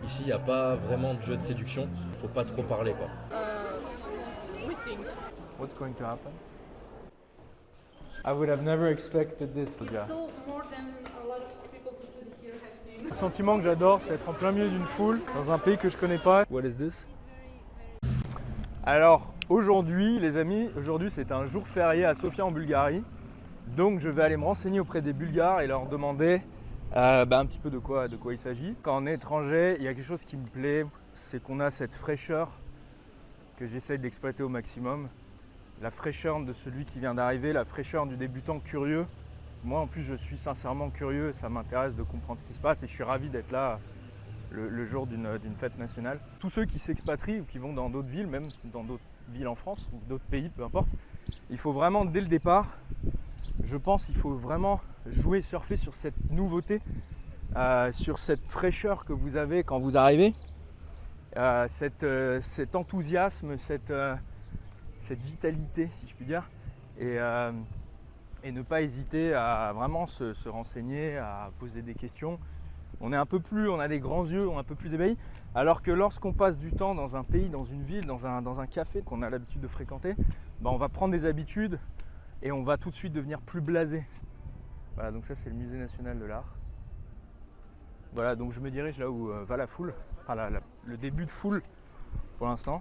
Ici, il n'y a pas vraiment de jeu de séduction. Il faut pas trop parler, quoi. We think. What's going to happen? I would have never expected this. It's so more than a lot of people who stood here have seen. Le sentiment que j'adore, c'est être en plein milieu d'une foule, dans un pays que je connais pas. What is this? Alors, aujourd'hui, les amis, aujourd'hui c'est un jour férié à Sofia en Bulgarie. Donc je vais aller me renseigner auprès des Bulgares et leur demander un petit peu de quoi il s'agit. Quand on est étranger, il y a quelque chose qui me plaît, c'est qu'on a cette fraîcheur que j'essaye d'exploiter au maximum. La fraîcheur de celui qui vient d'arriver, la fraîcheur du débutant curieux. Moi en plus je suis sincèrement curieux, ça m'intéresse de comprendre ce qui se passe et je suis ravi d'être là le jour d'une fête nationale. Tous ceux qui s'expatrient ou qui vont dans d'autres villes, même dans d'autres villes en France ou d'autres pays, peu importe, il faut vraiment dès le départ, je pense qu'il faut vraiment jouer, surfer sur cette nouveauté, sur cette fraîcheur que vous avez quand vous arrivez, cet enthousiasme, cette vitalité si je puis dire, et ne pas hésiter à vraiment se renseigner, à poser des questions. On a des grands yeux, on est un peu plus ébahis, alors que lorsqu'on passe du temps dans un pays, dans une ville, dans un café qu'on a l'habitude de fréquenter, on va prendre des habitudes et on va tout de suite devenir plus blasé. Voilà, donc ça c'est le musée national de l'art. Voilà, donc je me dirige là où va la foule, enfin le début de foule pour l'instant.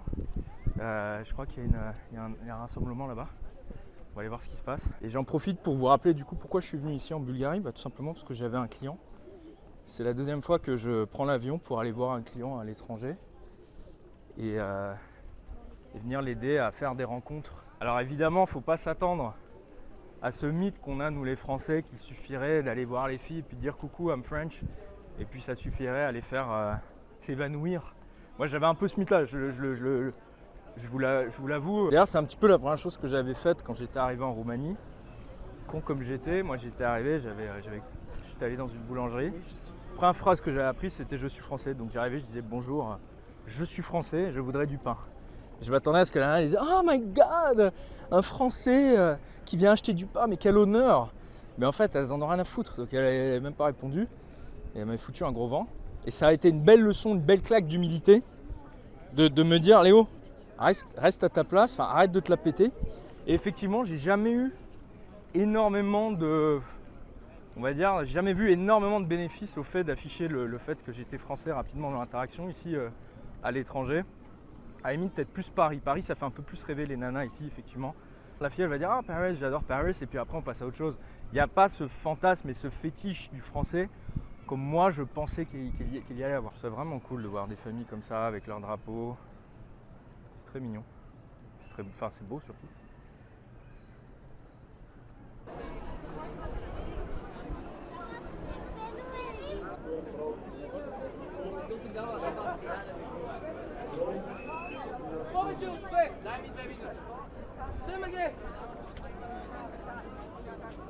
Je crois qu'il y a un rassemblement là-bas. On va aller voir ce qui se passe. Et j'en profite pour vous rappeler du coup pourquoi je suis venu ici en Bulgarie. Tout simplement parce que j'avais un client. C'est la deuxième fois que je prends l'avion pour aller voir un client à l'étranger et venir l'aider à faire des rencontres. Alors évidemment, il ne faut pas s'attendre à ce mythe qu'on a nous les Français qu'il suffirait d'aller voir les filles et puis de dire coucou, I'm French, et puis ça suffirait à les faire s'évanouir. Moi j'avais un peu ce mythe-là, je vous l'avoue. D'ailleurs c'est un petit peu la première chose que j'avais faite quand j'étais arrivé en Roumanie. Con comme j'étais, moi j'étais arrivé, j'étais allé dans une boulangerie. La première phrase que j'avais apprise c'était je suis français, donc j'arrivais, je disais bonjour, je suis français, je voudrais du pain. Je m'attendais à ce que la nana dise oh my god, un français qui vient acheter du pain, mais quel honneur. Mais en fait elles en ont rien à foutre, donc elle n'avait même pas répondu et elle m'avait foutu un gros vent. Et ça a été une belle leçon, une belle claque d'humilité de me dire Léo, reste à ta place, arrête de te la péter. Et effectivement j'ai jamais eu énormément de... jamais vu énormément de bénéfices au fait d'afficher le fait que j'étais français rapidement dans l'interaction ici à l'étranger. À la limite peut-être plus Paris. Paris ça fait un peu plus rêver les nanas ici effectivement. La fille elle va dire ah Paris, j'adore Paris et puis après on passe à autre chose. Il n'y a pas ce fantasme et ce fétiche du français comme moi je pensais qu'il y allait avoir. C'est vraiment cool de voir des familles comme ça avec leur drapeau. C'est très mignon. C'est beau surtout.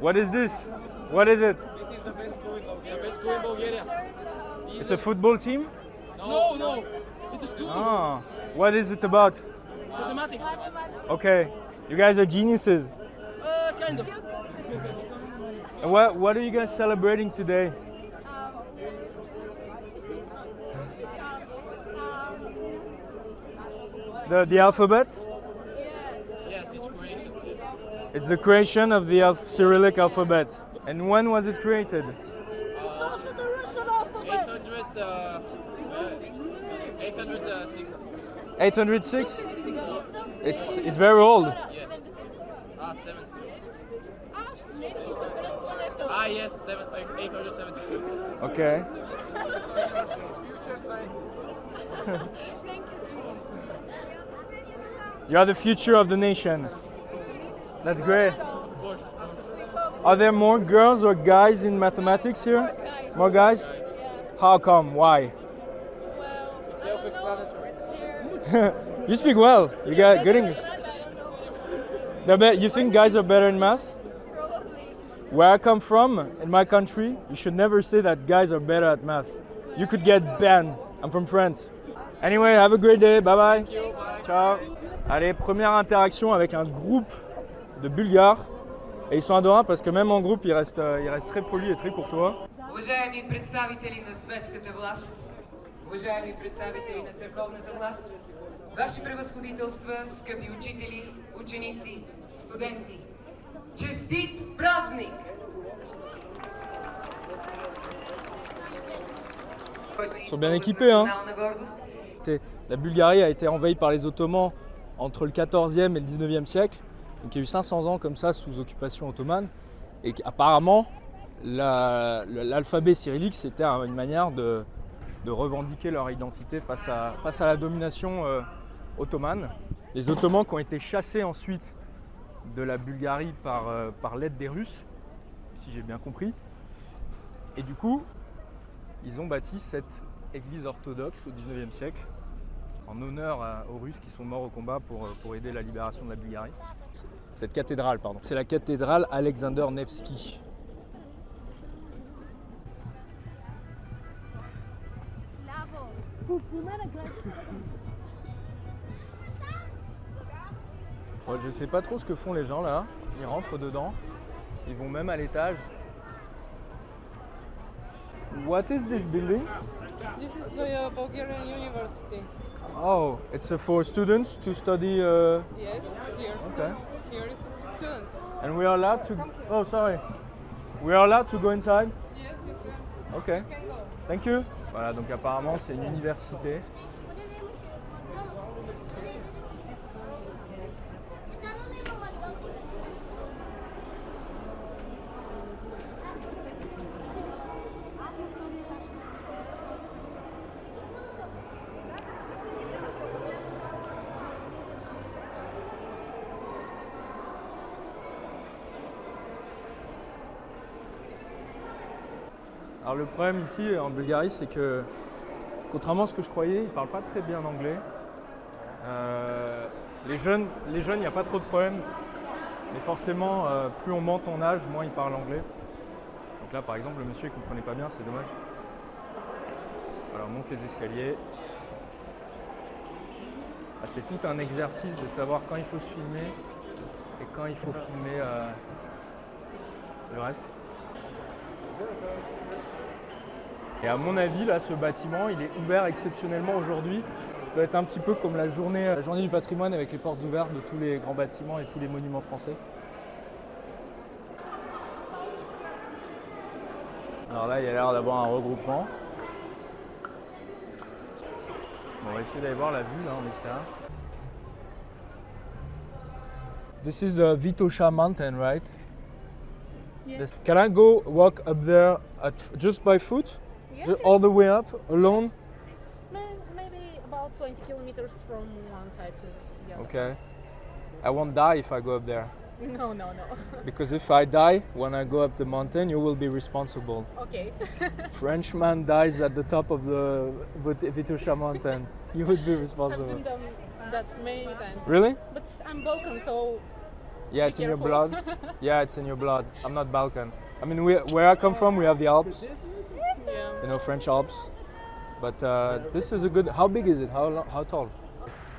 What is this? What is it? This is the best school in Bulgaria. It's a football team? No. It's a school. Ah, what is it about? Mathematics. Okay, you guys are geniuses. Kind of. What are you guys celebrating today? The alphabet? Yes, it's great. It's the creation of the Cyrillic alphabet. And when was it created? 806. 806? It's very old. Yes. 7. Yes, 870. Okay. Future scientist. You are the future of the nation. That's great. Of course. Are there more girls or guys in mathematics here? More guys? How come? Why? It's self-explanatory. You speak well. You got good English. You think guys are better in math? Where I come from, in my country, you should never say that guys are better at math. You could get banned. I'm from France. Anyway, have a great day. Bye bye. Ciao. Allez, première interaction avec un groupe de Bulgares. Et ils sont adorables parce que même en groupe, ils restent très polis et très courtois. Уважаеми представители на светската власт, уважаеми представители на църковната власт, Ваши превъзходителства, скъпи учители, ученици, студенти, честит празник! Ils sont bien équipés, hein. La Bulgarie a été envahie par les Ottomans entre le 14e et le 19e siècle. Donc il y a eu 500 ans comme ça sous occupation ottomane. Et apparemment, l'alphabet cyrillique, c'était une manière de revendiquer leur identité face à la domination ottomane. Les Ottomans qui ont été chassés ensuite de la Bulgarie par l'aide des Russes, si j'ai bien compris. Et du coup, ils ont bâti cette église orthodoxe au 19e siècle en honneur aux Russes qui sont morts au combat pour aider la libération de la Bulgarie. Cette cathédrale, pardon. C'est la cathédrale Alexander Nevsky. Bon, je sais pas trop ce que font les gens là. Ils rentrent dedans. Ils vont même à l'étage. What is this building? This is the Bulgarian University. Oh, it's for students to study. Yes, here. Okay. Here is students. And we are allowed to. Oh, sorry. We are allowed to go inside. Yes, you can. Okay. You can go. Thank you. Voilà, donc apparemment c'est une université. Alors le problème ici en Bulgarie, c'est que contrairement à ce que je croyais, ils ne parlent pas très bien anglais. Les jeunes, il n'y a pas trop de problème, mais forcément, plus on monte en âge, moins ils parlent anglais. Donc là, par exemple, le monsieur ne comprenait pas bien, c'est dommage. Alors on monte les escaliers. Ah, c'est tout un exercice de savoir quand il faut se filmer et quand il faut filmer le reste. Et à mon avis, là, ce bâtiment, il est ouvert exceptionnellement aujourd'hui. Ça va être un petit peu comme la journée du patrimoine avec les portes ouvertes de tous les grands bâtiments et tous les monuments français. Alors là, il y a l'air d'avoir un regroupement. Bon, on va essayer d'aller voir la vue là en extérieur. This is Vitosha Mountain, right? Yes. Can I go walk up there just by foot? Yes, Just all the way up, alone? Maybe about 20 kilometers from one side to the other. Okay. I won't die if I go up there. No. Because if I die when I go up the mountain, you will be responsible. Okay. Frenchman dies at the top of the Vitosha mountain. You would be I've responsible. been done that many times. Really? But I'm Balkan, so Yeah, be it's in your careful. blood. Yeah, it's in your blood. I'm not Balkan. I mean, where I come from, we have the Alps. yeah. You know, French Alps. But this is a good. How big is it? How tall?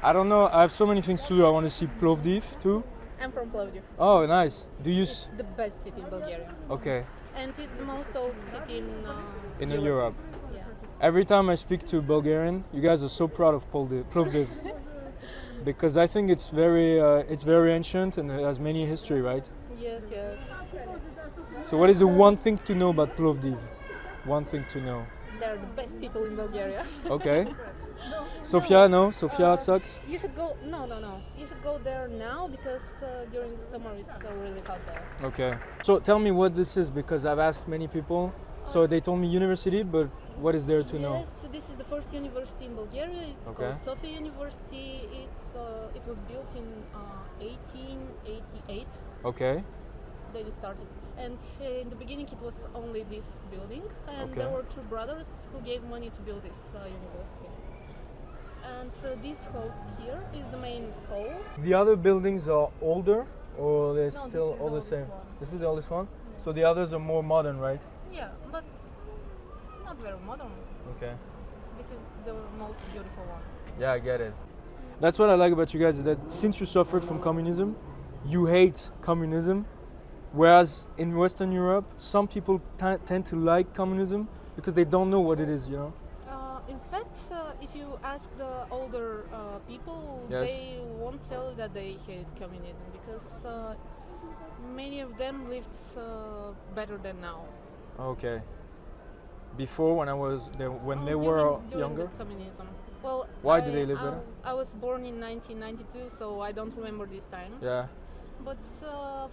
I don't know. I have so many things to do. I want to see Plovdiv too. I'm from Plovdiv. Oh, nice. Do you? It's the best city in Bulgaria. Okay. And it's the most old city in Europe. Yeah. Every time I speak to Bulgarian, you guys are so proud of Plovdiv. Because I think it's very ancient and it has many history, right? Yes. So what is the one thing to know about Plovdiv? One thing to know. They're the best people in Bulgaria. Okay. Sofia, no? Sofia sucks? You should go. No. You should go there now because during the summer it's really hot there. Okay. So tell me what this is because I've asked many people. So they told me university, but what is there to know? Yes, this is the first university in Bulgaria. It's Okay. called Sofia University. It was built in 1888. Okay. They started, and in the beginning it was only this building, and Okay. there were two brothers who gave money to build this university. And this hall here is the main hall. The other buildings are older or they're No, still this is all the the same? oldest one. This is the oldest one? So the others are more modern, right? Yeah, but not very modern. Okay. This is the most beautiful one. Yeah, I get it. That's what I like about you guys, is that since you suffered from communism, you hate communism. Whereas in Western Europe, some people tend to like communism because they don't know what it is, you know? In fact, if you ask the older people, Yes. they won't tell you that they hate communism because many of them lived better than now. Okay. Before, when I was there, when they During- were during younger. the communism. Well, Why did they live better? I was born in 1992, so I don't remember this time. Yeah. But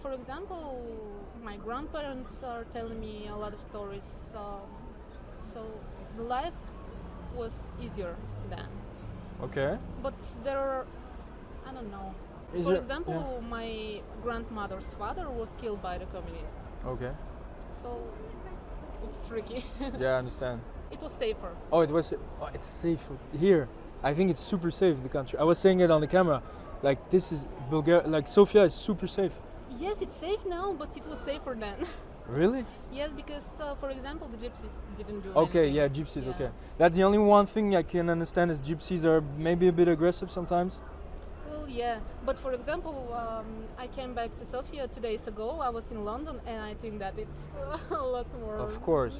for example, my grandparents are telling me a lot of stories. So the life was easier then. Okay. But there are, I don't know. Is For it- example, yeah. my grandmother's father was killed by the communists. Okay. So it's tricky. Yeah, I understand. It was safer. Oh, it's safe here. I think it's super safe, the country. I was saying it on the camera. Like, this is Bulgaria, like Sofia is super safe. Yes, it's safe now, but it was safer then. Really? Yes, because for example, the gypsies didn't do Okay, anything. yeah, gypsies, Yeah. okay. That's the only one thing I can understand is gypsies are maybe a bit aggressive sometimes. Well, yeah, but for example, I came back to Sofia 2 days ago. I was in London, and I think that it's a lot more. Of course.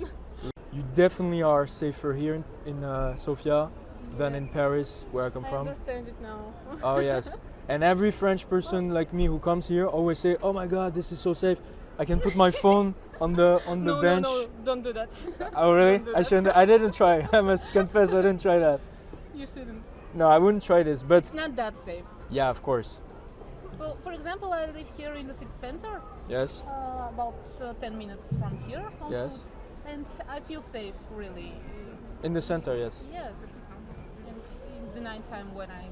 You definitely are safer here in Sofia than Yeah. in Paris, where I come I from. understand it now. Oh yes. And every French person like me who comes here always say, "Oh my God, this is so safe. I can put my phone on the No, bench." no, don't do that. Oh really? Don't do I that. shouldn't. I didn't try. I must confess, I didn't try that. You shouldn't. No, I wouldn't try this. But It's not that safe. yeah, of course. Well, for example, I live here in the city center, Yes. about 10 minutes from here. On Yes. foot, and I feel safe, really. In the center, yes. Yes. And in the night time when I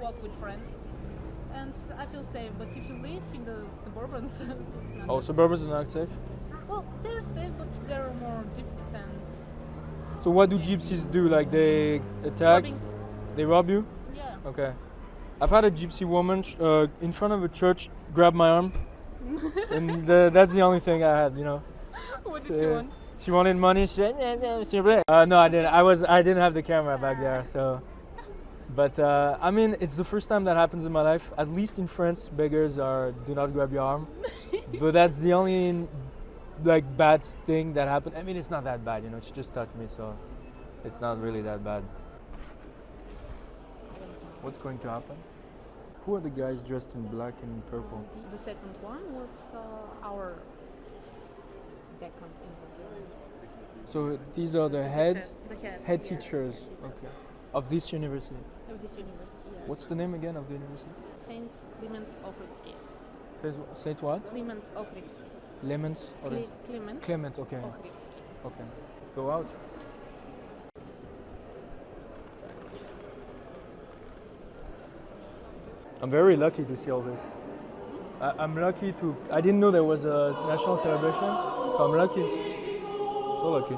walk with friends, and I feel safe. But if you live in the suburbans, it's not. Oh, that suburbs are not safe. Well, they're safe, but there are more gypsies and So what do gypsies do? Like they attack? robbing. They rob you? Yeah. Okay. I've had a gypsy woman in front of a church grab my arm, and that's the only thing I had, you know. What did you want? She wanted money. She said, "Nah, nah, s'il vous plaît." No, I didn't. I didn't have the camera back there, so. But I mean, it's the first time that happens in my life. At least in France, beggars do not grab your arm. But that's the only like bad thing that happened. I mean, it's not that bad, you know. She just touched me, so it's not really that bad. What's going to happen? Who are the guys dressed in black and purple? The second one was our decant in Bulgaria. So these are the head The head yeah, teachers, okay, of this university. of this university. Yes. What's the name again of the university? Saint Clement Ohridsky. Saint what? Clement Ohridsky. Lemons or Clement Clement? Okay, Ohridsky. okay. Let's go out. I'm very lucky to see all this. I'm lucky to. I didn't know there was a national celebration, so I'm lucky. So lucky.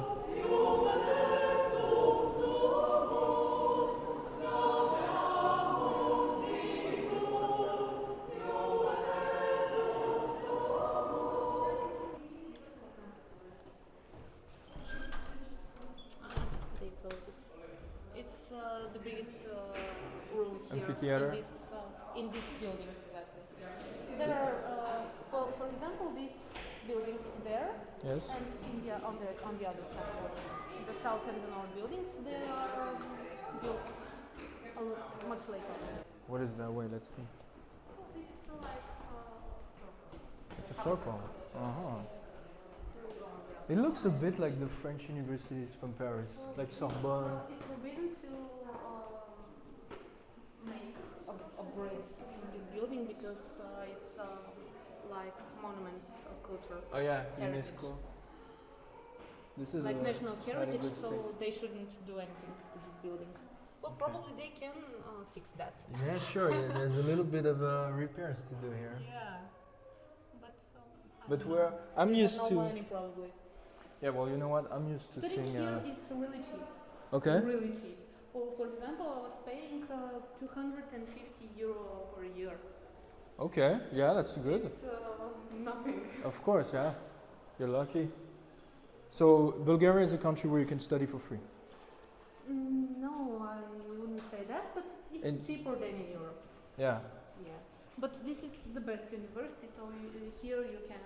They close it. It's the biggest room here Amphitheater? in this building exactly. There are well, for example, these buildings there Yes. and on the other side, the south and the north buildings, they are built much later. What is that way? Let's see. It's like circle. It's a circle. Uh-huh. It looks a bit like the French universities from Paris, like Sorbonne. It's forbidden to make upgrades in this building because it's like monument of culture, Oh yeah, Heritage. UNESCO. This is like a national very heritage, good so thing. they shouldn't do anything to this building. Well, Okay. probably they can fix that. Yeah, sure. Yeah, there's a little bit of repairs to do here. Yeah, but I But don't know. I'm They have used no to. money probably. Yeah, well, you know what? I'm used to Studying seeing. here is really cheap. Okay. Really cheap. Well, for example, I was paying 250 euro per year. Okay. Yeah, that's good. It's nothing. Of course, yeah. You're lucky. So Bulgaria is a country where you can study for free. No, I wouldn't say that, but it's In- cheaper than in Europe. Yeah. Yeah. But this is the best university, so here you can,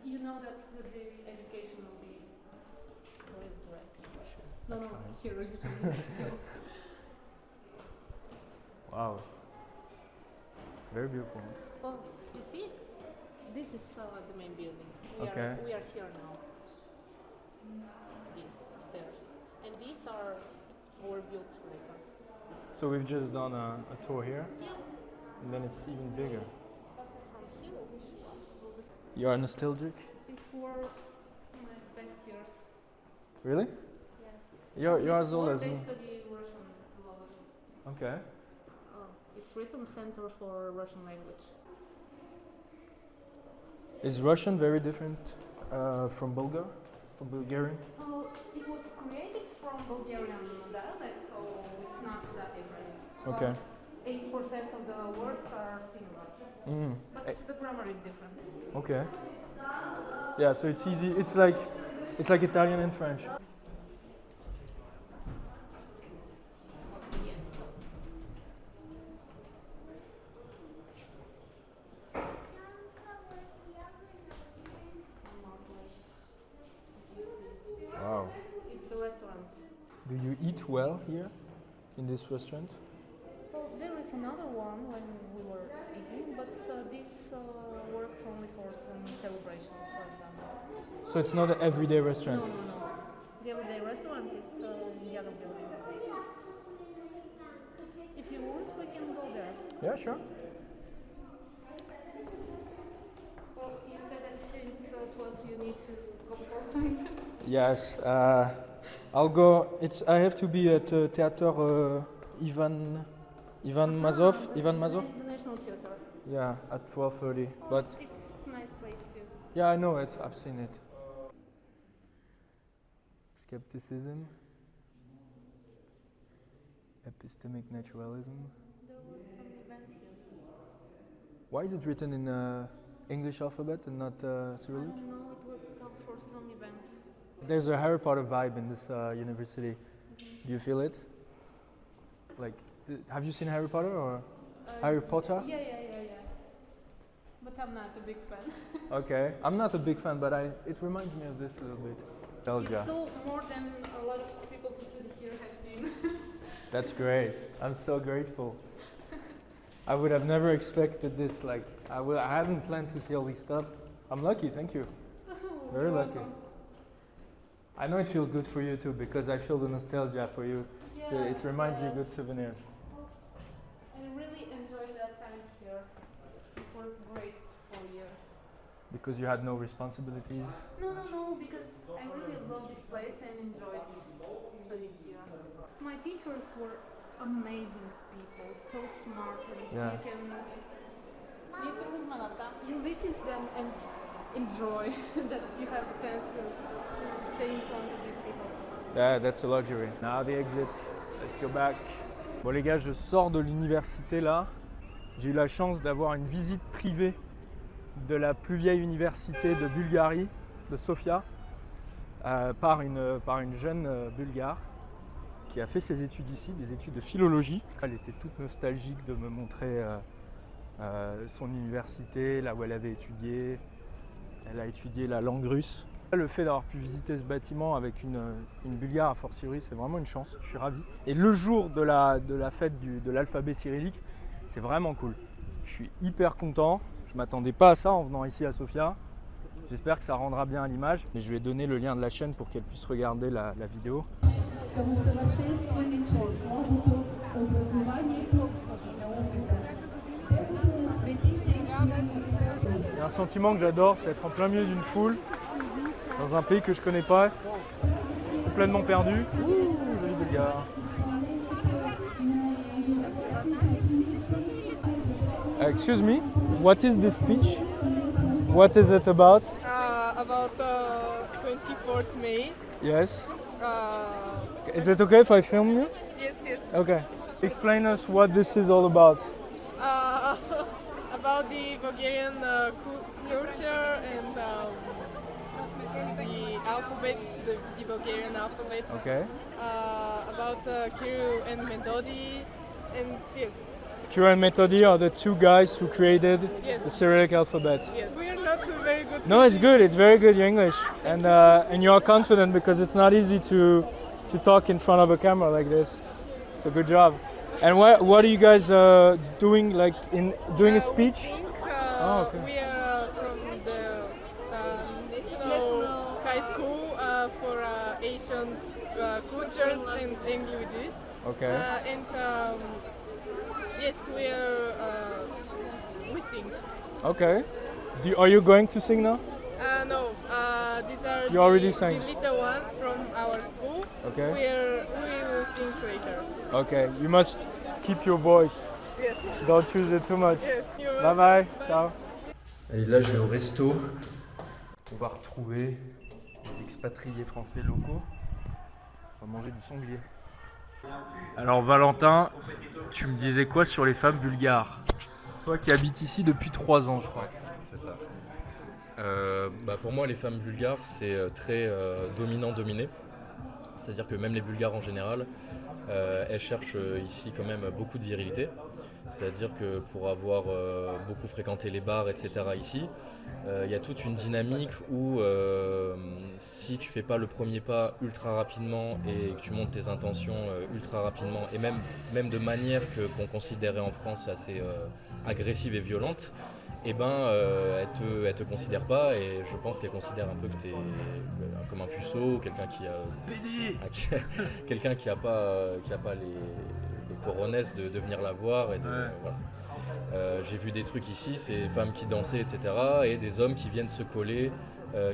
you know that the education will be great. No, here usually. Wow. It's very beautiful. Well, you see, this is the main building. Okay. We are here now. These stairs. And these were built later. So we've just done a tour here, Yeah. and then it's even bigger. From here. You are nostalgic? These were my best years. Really? Yes. You're as old as They me. study Russian philology. Okay. It's written Center for Russian Language. Is Russian very different from Bulgarian? It was created from Bulgarian dialect, so it's not that different. Okay. 80% of the words are similar, Mm. but the grammar is different. Okay. Yeah, so it's easy. It's like Italian and French. Yes. Wow. It's the restaurant. Do you eat well here in this restaurant? Well, there is another one when we were eating, but this works only for some celebrations, for example. So it's not an everyday restaurant. No. The everyday restaurant is in the other building. If you want, we can go there. Yeah, sure. Well, you said that since 12 you need to go for function. Yes. I'll go. I have to be at Theater Ivan Mazov. Ivan Mazov. The National Theatre. Yeah, at 12:30. Well, But it's a nice place too. yeah, I know it. I've seen it. Skepticism. Epistemic naturalism. There was some event here. Why is it written in English alphabet and not I Cyrillic? don't know, it was for some event. There's a Harry Potter vibe in this university. Do you feel it? Like, have you seen Harry Potter or Harry Potter? Yeah. But I'm not a big fan. Okay, I'm not a big fan, but it reminds me of this a little bit. Belgium. It's so more than a lot of people who study here have seen. That's great. I'm so grateful. I would have never expected this. Like, I hadn't planned to see all this stuff. I'm lucky. Thank you. Very You're lucky. welcome. I know it feels good for you too because I feel the nostalgia for you. So Yeah, it reminds you yes. good souvenirs. I really enjoyed that time here. It was great 4 years. Because you had no responsibilities. No, because I really love this place and enjoyed studying here. My teachers were amazing people, so smart, and Yeah. you listen to them and enjoy that you have the chance to stay in front of these people. Yeah, that's a luxury. Now the exit. Let's go back. Bon les gars, je sors de l'université là. J'ai eu la chance d'avoir une visite privée de la plus vieille université de Bulgarie, de Sofia, par une jeune bulgare qui a fait ses études ici, des études de philologie. Elle était toute nostalgique de me montrer son université, là où elle avait étudié. Elle a étudié la langue russe. Le fait d'avoir pu visiter ce bâtiment avec une Bulgare a fortiori, c'est vraiment une chance, je suis ravi. Et le jour de la fête de l'alphabet cyrillique, c'est vraiment cool. Je suis hyper content, je m'attendais pas à ça en venant ici à Sofia. J'espère que ça rendra bien à l'image. Et je vais donner le lien de la chaîne pour qu'elle puisse regarder la vidéo. Il y a un sentiment que j'adore, c'est être en plein milieu d'une foule, dans un pays que je connais pas, complètement perdu. Ouh, joli Bulgare. Excuse me, what is this speech? What is it about? About 24th May. Yes. Uh, Is it okay if I film you? yes. Okay. Explain us what this is all about. About the Bulgarian culture and the alphabet, the Bulgarian alphabet. Okay. About Kirill and Methodi, and yes. Kirill and Methodi are the two guys who created Yes. the Cyrillic alphabet. Yes. We are not very good. No, it's good. It's very good, your English, and you are confident because it's not easy to to talk in front of a camera like this. So good job. And what are you guys doing? Like doing a speech? Oh, okay. We are from the National High School for Asian cultures and languages. Okay. Yes, we sing. Okay. Are you going to sing now? No, these are You already sang. the little ones from our school. Okay. We will sing later. Okay. You must keep your voice. Yes. Don't use it too much. Yes. Bye bye. Ciao. Et là, je vais au resto. On va retrouver les expatriés français locaux. On va manger du sanglier. Alors Valentin, tu me disais quoi sur les femmes bulgares? Toi qui habites ici depuis 3 ans, je crois. C'est ça. Pour moi, les femmes bulgares, c'est très dominant-dominé. C'est-à-dire que même les Bulgares en général, elles cherchent ici quand même beaucoup de virilité. C'est-à-dire que pour avoir beaucoup fréquenté les bars, etc. ici, il y a toute une dynamique où si tu fais pas le premier pas ultra rapidement et que tu montes tes intentions ultra rapidement, et même de manière qu'on considérait en France assez agressive et violente, eh ben, elle te considère pas, et je pense qu'elle considère un peu que tu es comme un puceau, quelqu'un qui a pas les coronesses de venir la voir. Et voilà. J'ai vu des trucs ici, c'est femmes qui dansaient, etc. et des hommes qui viennent se coller,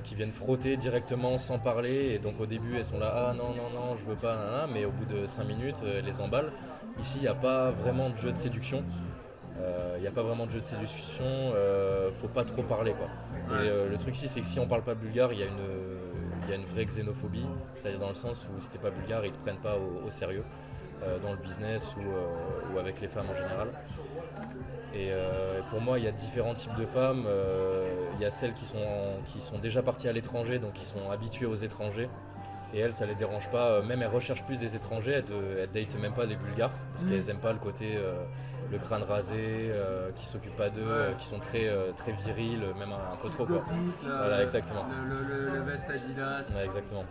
qui viennent frotter directement sans parler. Et donc au début elles sont là, ah non, je veux pas, mais au bout de 5 minutes, elles les emballent. Ici il n'y a pas vraiment de jeu de séduction. Faut pas trop parler, quoi. Et le truc ici, c'est que si on parle pas bulgare, il y a une vraie xénophobie. C'est-à-dire dans le sens où si t'es pas bulgare, ils te prennent pas au sérieux dans le business ou avec les femmes en général. Et pour moi, il y a différents types de femmes. Il y a celles qui sont déjà parties à l'étranger, donc qui sont habituées aux étrangers. Et elles, ça les dérange pas. Même elles recherchent plus des étrangers. Elles datent même pas des Bulgares parce qu'elles aiment pas le côté le crâne rasé, qui s'occupent pas d'eux, qui sont très très virils, même un peu trop, quoi. Voilà, exactement. Le veste Adidas. Ouais, exactement.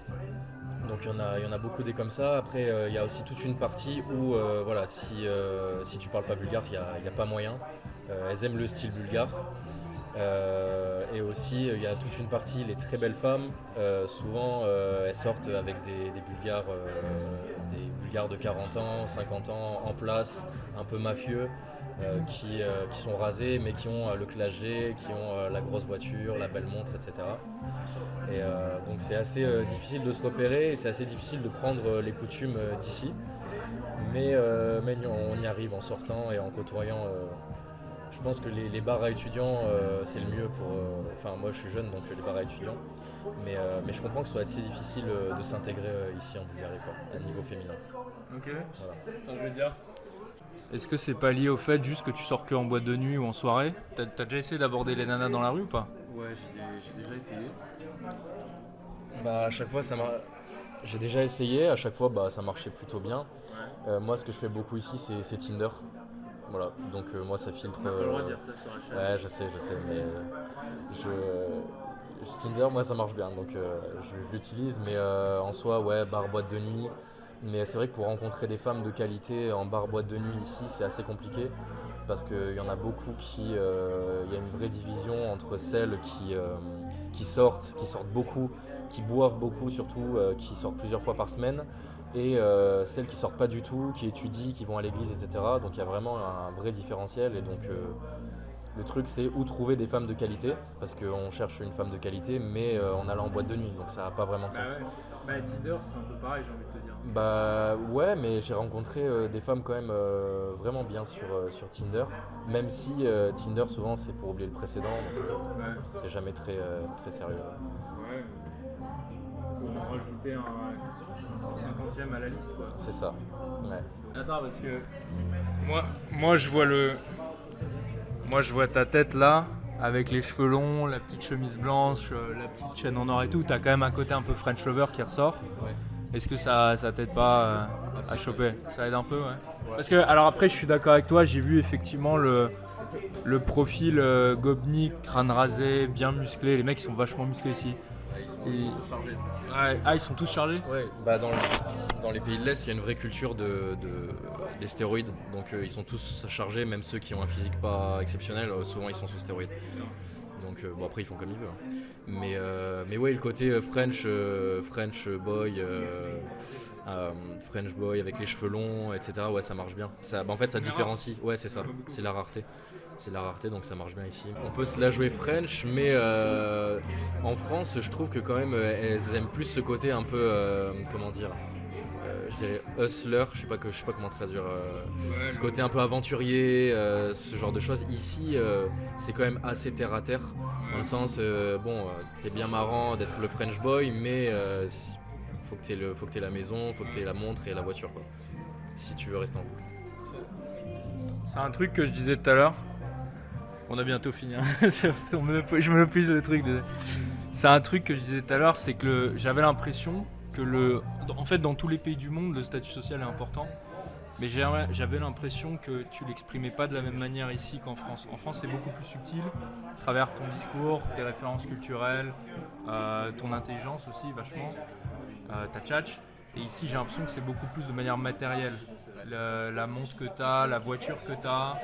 Donc il y en a beaucoup des comme ça. Après, il y a aussi toute une partie où voilà, si tu parles pas bulgare, il y a pas moyen. Elles aiment le style bulgare. Et aussi il y a toute une partie, les très belles femmes, souvent elles sortent avec des Bulgares de 40 ans, 50 ans en place, un peu mafieux, qui sont rasés mais qui ont le classe G, qui ont la grosse voiture, la belle montre, etc. Et donc c'est assez difficile de se repérer et c'est assez difficile de prendre les coutumes d'ici, mais on y arrive en sortant et en côtoyant. Je pense que les bars à étudiants, c'est le mieux pour... Enfin, moi, je suis jeune, donc les bars à étudiants. Mais je comprends que ce soit assez difficile de s'intégrer ici en Bulgarie, quoi, à niveau féminin. Ok. Voilà. Ça, je veux dire. Est-ce que c'est pas lié au fait juste que tu sors que en boîte de nuit ou en soirée? T'as déjà essayé d'aborder les nanas dans la rue ou pas? Ouais, j'ai déjà essayé. À chaque fois, j'ai déjà essayé. À chaque fois, ça marchait plutôt bien. Moi, ce que je fais beaucoup ici, c'est Tinder. Voilà, donc moi ça filtre. On n'a pas le droit de dire ça sur la chaîne. Ouais, je sais, mais Tinder, moi ça marche bien, donc je l'utilise, mais en soi, ouais, bar, boîte de nuit. Mais c'est vrai que pour rencontrer des femmes de qualité en bar, boîte de nuit ici, c'est assez compliqué parce qu'il y en a beaucoup il y a une vraie division entre celles qui sortent beaucoup, qui boivent beaucoup surtout, qui sortent plusieurs fois par semaine. Et celles qui sortent pas du tout, qui étudient, qui vont à l'église, etc. Donc il y a vraiment un vrai différentiel. Et donc le truc, c'est où trouver des femmes de qualité, parce qu'on cherche une femme de qualité, mais en allant en boîte de nuit, donc ça n'a pas vraiment de sens. Ouais. Tinder, c'est un peu pareil, j'ai envie de te dire. Ouais, mais j'ai rencontré des femmes quand même vraiment bien sur Tinder, même si Tinder souvent c'est pour oublier le précédent, donc c'est jamais très sérieux. Ouais. Faut en rajouter un 150e à la liste, quoi. C'est ça. Ouais. Attends, parce que moi je vois ta tête là, avec les cheveux longs, la petite chemise blanche, la petite chaîne en or et tout. T'as quand même un côté un peu French lover qui ressort. Ouais. Est-ce que ça t'aide pas à choper? Ça aide un peu, ouais. Parce que, alors après, je suis d'accord avec toi, j'ai vu effectivement le profil gobnik, crâne rasé, bien musclé. Les mecs ils sont vachement musclés ici. Ils sont tous chargés. Ouais. Ah, ils sont tous chargés? Ouais, Dans les pays de l'Est, il y a une vraie culture des stéroïdes. Donc ils sont tous chargés, même ceux qui ont un physique pas exceptionnel, souvent ils sont sous stéroïdes. Donc bon, après ils font comme ils veulent. Mais ouais, le côté French boy avec les cheveux longs, etc. Ouais, ça marche bien. En fait, ça différencie. Ouais, c'est ça. C'est la rareté. C'est la rareté, donc ça marche bien ici. On peut se la jouer French, mais en France, je trouve que quand même, elles aiment plus ce côté un peu, comment dire, je dirais hustler, je sais pas comment traduire, ce côté un peu aventurier, ce genre de choses. Ici, c'est quand même assez terre à terre, dans le sens, c'est bien marrant d'être le French boy, mais faut que t'aies la maison, faut que t'aies la montre et la voiture, quoi, si tu veux rester en couple. C'est un truc que je disais tout à l'heure. On a bientôt fini, hein. Je monopolise le truc. C'est un truc que je disais tout à l'heure, c'est que j'avais l'impression que en fait, dans tous les pays du monde, le statut social est important. Mais j'avais l'impression que tu l'exprimais pas de la même manière ici qu'en France. En France, c'est beaucoup plus subtil, à travers ton discours, tes références culturelles, ton intelligence aussi, vachement, ta tchatch. Et ici, j'ai l'impression que c'est beaucoup plus de manière matérielle. La montre que tu as, la voiture que tu as,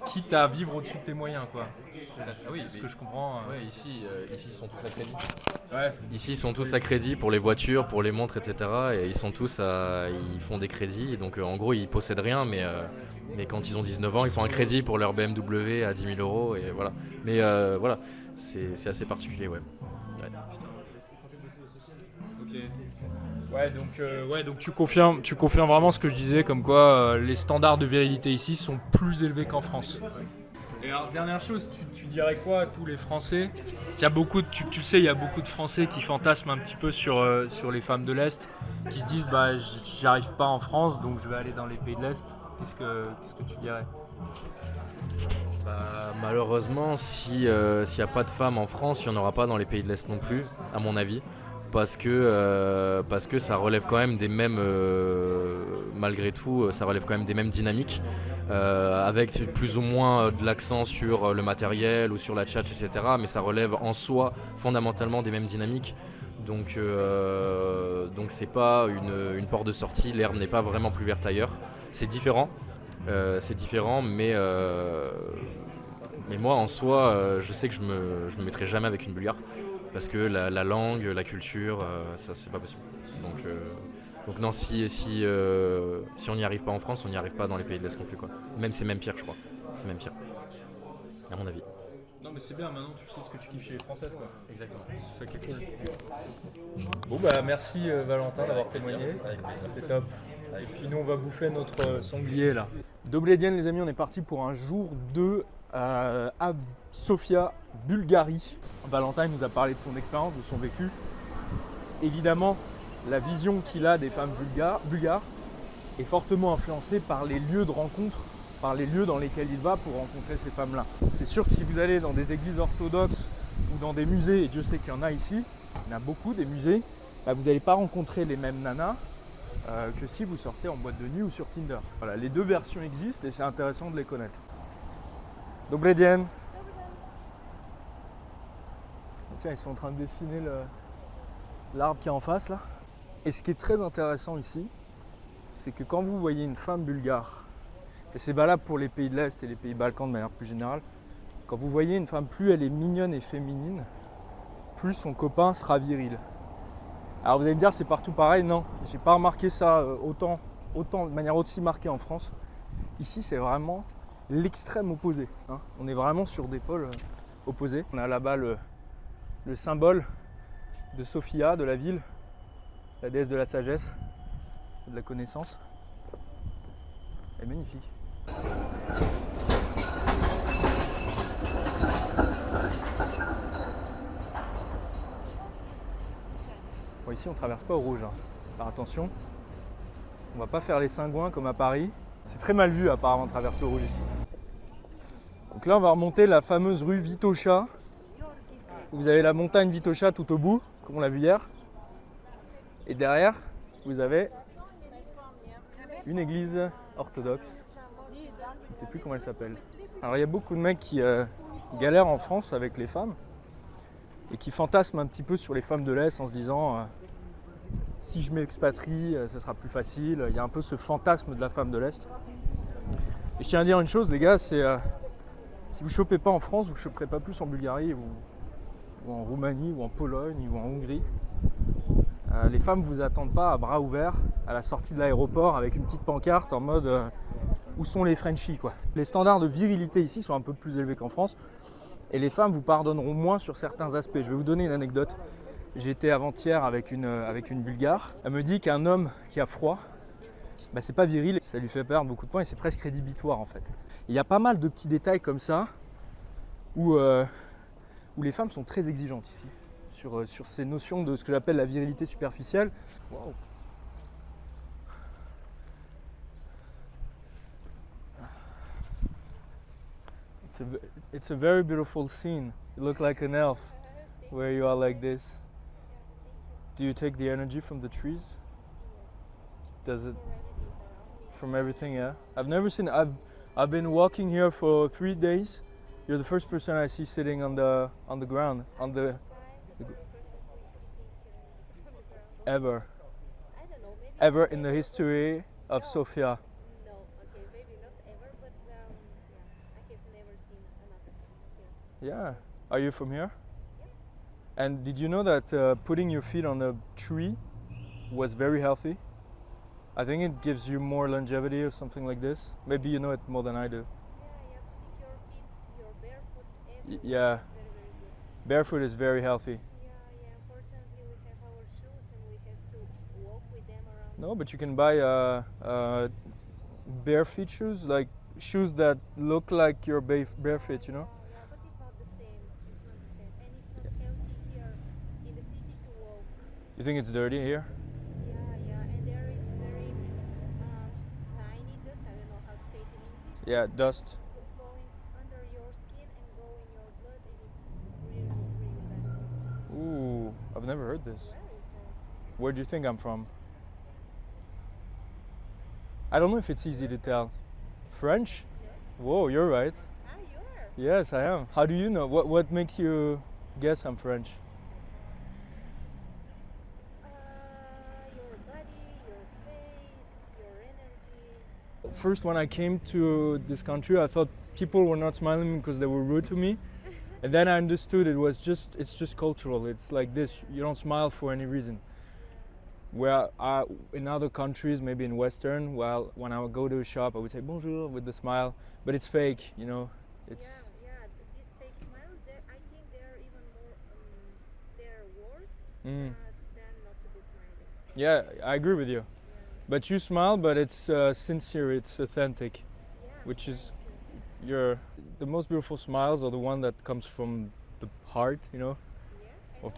quitte à vivre au-dessus de tes moyens, quoi. Oui, ce que je comprends. Ouais, ici ils sont tous à crédit. Ouais. Ici ils sont tous à crédit pour les voitures, pour les montres, etc. Et ils font des crédits. Donc en gros ils possèdent rien, mais quand ils ont 19 ans, ils font un crédit pour leur BMW à 10 000 € et voilà. Mais voilà, c'est assez particulier, ouais. Ok. Ouais, donc tu confirmes vraiment ce que je disais, comme quoi les standards de virilité ici sont plus élevés qu'en France. Et alors, dernière chose, tu dirais quoi à tous les Français ? Il y a beaucoup tu sais, il y a beaucoup de Français qui fantasment un petit peu sur les femmes de l'Est, qui se disent j'y arrive pas en France, donc je vais aller dans les pays de l'Est. Qu'est-ce que tu dirais ? Malheureusement, s'il n'y a pas de femmes en France, il n'y en aura pas dans les pays de l'Est non plus, à mon avis. Parce que ça relève quand même des mêmes, malgré tout, ça relève quand même des mêmes dynamiques, avec plus ou moins de l'accent sur le matériel ou sur la tchatch, etc. Mais ça relève en soi fondamentalement des mêmes dynamiques. Donc c'est pas une porte de sortie, l'herbe n'est pas vraiment plus verte ailleurs. C'est différent, mais moi en soi, je sais que je me mettrai jamais avec une Bulgare. Parce que la langue, la culture, ça c'est pas possible. Donc non, si on n'y arrive pas en France, on n'y arrive pas dans les pays de l'Est non plus, quoi. C'est même pire, je crois. C'est même pire, à mon avis. Non mais c'est bien, maintenant tu sais ce que tu kiffes chez les Françaises, quoi. Exactement. C'est ça qui est cool. Bon merci Valentin d'avoir témoigné. C'est top. Et puis nous on va bouffer notre sanglier là. Dobledien les amis, on est parti pour un jour 2 à Sofia, Bulgarie. Valentin nous a parlé de son expérience, de son vécu. Évidemment, la vision qu'il a des femmes bulgares est fortement influencée par les lieux de rencontre, par les lieux dans lesquels il va pour rencontrer ces femmes-là. C'est sûr que si vous allez dans des églises orthodoxes ou dans des musées, et Dieu sait qu'il y en a ici, il y en a beaucoup des musées, vous n'allez pas rencontrer les mêmes nanas que si vous sortez en boîte de nuit ou sur Tinder. Voilà, les deux versions existent et c'est intéressant de les connaître. Dobledien. Tiens, ils sont en train de dessiner l'arbre qui est en face là. Et ce qui est très intéressant ici, c'est que quand vous voyez une femme bulgare, et c'est valable pour les pays de l'Est et les pays balkans de manière plus générale, quand vous voyez une femme, plus elle est mignonne et féminine, plus son copain sera viril. Alors vous allez me dire c'est partout pareil, non, j'ai pas remarqué ça autant de manière aussi marquée en France. Ici c'est vraiment l'extrême opposé, hein. On est vraiment sur des pôles opposés. On a là-bas le symbole de Sofia, de la ville, la déesse de la sagesse, de la connaissance. Elle est magnifique. Bon, ici on ne traverse pas au rouge, hein. Alors attention, on va pas faire les cingouins comme à Paris. C'est très mal vu apparemment de traverser au rouge ici. Donc là on va remonter la fameuse rue Vitocha. Vous avez la montagne Vitocha tout au bout, comme on l'a vu hier. Et derrière, vous avez une église orthodoxe. Je ne sais plus comment elle s'appelle. Alors il y a beaucoup de mecs qui galèrent en France avec les femmes et qui fantasment un petit peu sur les femmes de l'Est en se disant si je m'expatrie, ce sera plus facile. Il y a un peu ce fantasme de la femme de l'Est. Et je tiens à dire une chose, les gars, c'est si vous ne chopez pas en France, vous ne choperez pas plus en Bulgarie ou en Roumanie ou en Pologne ou en Hongrie. Les femmes ne vous attendent pas à bras ouverts à la sortie de l'aéroport avec une petite pancarte en mode où sont les Frenchies quoi. Les standards de virilité ici sont un peu plus élevés qu'en France et les femmes vous pardonneront moins sur certains aspects. Je vais vous donner une anecdote. J'étais avant-hier avec une Bulgare. Elle me dit qu'un homme qui a froid, c'est pas viril, ça lui fait perdre beaucoup de points et c'est presque rédhibitoire en fait. Il y a pas mal de petits détails comme ça où les femmes sont très exigeantes ici sur ces notions de ce que j'appelle la virilité superficielle. Wow. It's a very beautiful scene. You look like an elf where you are like this. Do you take the energy from the trees? Does it from everything? Yeah. I've never seen. I've been walking here for 3 days. You're the first person I see sitting on the ground ever. I don't know, maybe Ever in the history of No. Sofia. no. Okay, maybe not ever, but yeah, I have never seen another person here. Yeah. Are you from here? And did you know that putting your feet on a tree was very healthy? I think it gives you more longevity or something like this. Maybe you know it more than I do. Yeah, putting your feet, your barefoot everywhere Yeah. is very, very good. Barefoot is very healthy. Yeah, unfortunately we have our shoes and we have to walk with them around. No, but you can buy bare feet shoes, like shoes that look like your bare feet, you know? Yeah, but it's not the same. It's not the same. And it's not healthy here in the city to walk. You think it's dirty here? Yeah, and there is very tiny dust, I don't know how to say it in English. Yeah, dust. Going under your skin and go in your blood and it's really, really bad. Ooh, I've never heard this. Where is that? Where do you think I'm from? I don't know if it's easy to tell. French? Whoa, you're right. Ah, you are? Yes, I am. How do you know? What makes you guess I'm French? Your body, your face, your energy. First, when I came to this country, I thought people were not smiling because they were rude to me. And then I understood it's just cultural. It's like this. You don't smile for any reason. Where in other countries, maybe in Western, well, when I would go to a shop, I would say bonjour with the smile, but it's fake, you know. It's Yeah, these fake smiles, I think they're even more, they're worse Mm. than not to be smiling. Yeah, I agree with you. Yeah, But you smile, but it's sincere, it's authentic, yeah. which is the most beautiful smiles are the one that comes from the heart, you know, Yeah, or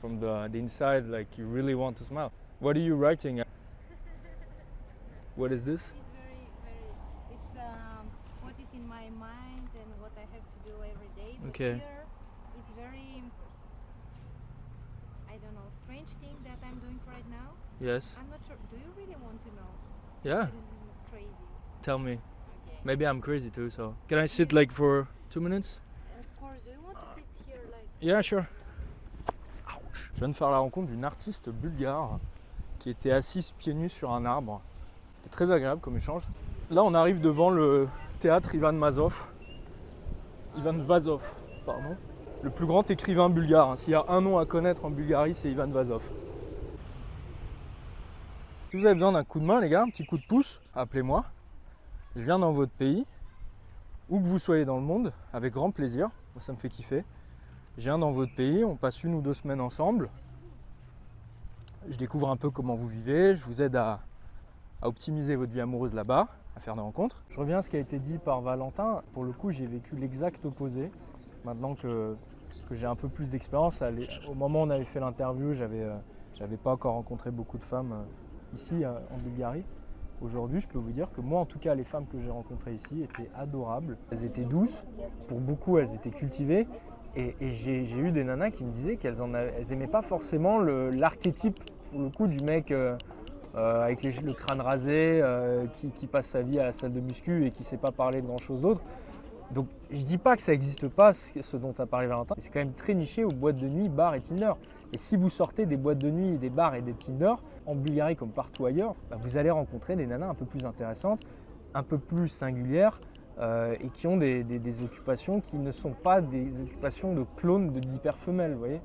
from the inside, like you really want to smile. What are you writing? What is this? it's what is in my mind and what I have to do every day. But Okay. here, it's very, I don't know, strange thing that I'm doing right now. Yes. I'm not sure. Do you really want to know? Yeah. It's crazy. Tell me. Okay. Maybe I'm crazy too, so can I sit like for 2 minutes? Of course. Do you want to sit here like? Yeah, sure. Je viens de faire la rencontre d'une artiste bulgare qui était assise pieds nus sur un arbre. C'était très agréable comme échange. Là, on arrive devant le théâtre Ivan Vazov. Ivan Vazov, pardon. Le plus grand écrivain bulgare. S'il y a un nom à connaître en Bulgarie, c'est Ivan Vazov. Si vous avez besoin d'un coup de main, les gars, un petit coup de pouce, appelez-moi. Je viens dans votre pays, où que vous soyez dans le monde, avec grand plaisir. Moi, ça me fait kiffer. Je viens dans votre pays, on passe 1 ou 2 semaines ensemble. Je découvre un peu comment vous vivez, je vous aide à optimiser votre vie amoureuse là-bas, à faire des rencontres. Je reviens à ce qui a été dit par Valentin. Pour le coup, j'ai vécu l'exact opposé. Maintenant que j'ai un peu plus d'expérience, au moment où on avait fait l'interview, j'avais pas encore rencontré beaucoup de femmes ici en Bulgarie. Aujourd'hui, je peux vous dire que moi, en tout cas, les femmes que j'ai rencontrées ici étaient adorables. Elles étaient douces, pour beaucoup, elles étaient cultivées. Et j'ai eu des nanas qui me disaient qu'elles n'aimaient pas forcément l'archétype, pour le coup, du mec avec le crâne rasé, qui passe sa vie à la salle de muscu et qui ne sait pas parler de grand-chose d'autre. Donc, je dis pas que ça n'existe pas, ce dont tu as parlé, Valentin. C'est quand même très niché aux boîtes de nuit, bars et Tinder. Et si vous sortez des boîtes de nuit, des bars et des Tinder, en Bulgarie comme partout ailleurs, vous allez rencontrer des nanas un peu plus intéressantes, un peu plus singulières et qui ont des occupations qui ne sont pas des occupations de clones d'hyperfemelles, vous voyez.